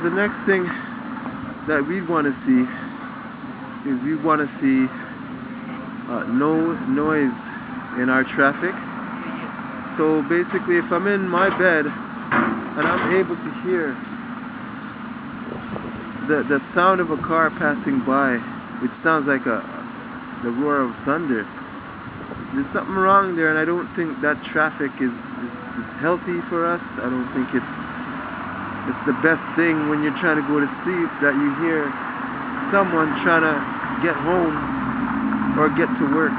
the next thing that we want to see is we want to see no noise in our traffic. So basically, if I'm in my bed and I'm able to hear the sound of a car passing by, which sounds like the roar of thunder, there's something wrong there, and I don't think that traffic is healthy for us. I don't think it's the best thing when you're trying to go to sleep that you hear someone trying to get home or get to work.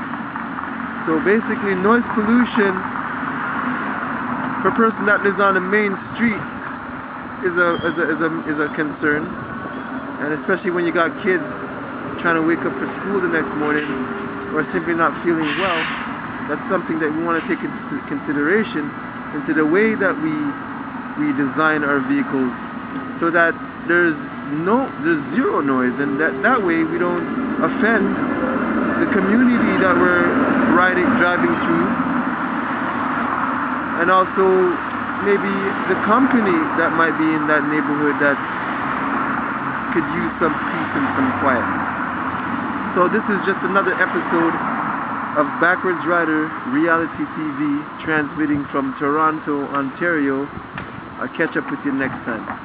So basically, noise pollution for a person that lives on the main street is a concern, and especially when you got kids trying to wake up for school the next morning or simply not feeling well. That's something that we want to take into consideration into the way that we design our vehicles, so that there's zero noise, and that way we don't offend the community that we're driving through, and also maybe the company that might be in that neighborhood that could use some peace and some quiet. So this is just another episode of Backwards Rider Reality TV, transmitting from Toronto, Ontario. I'll catch up with you next time.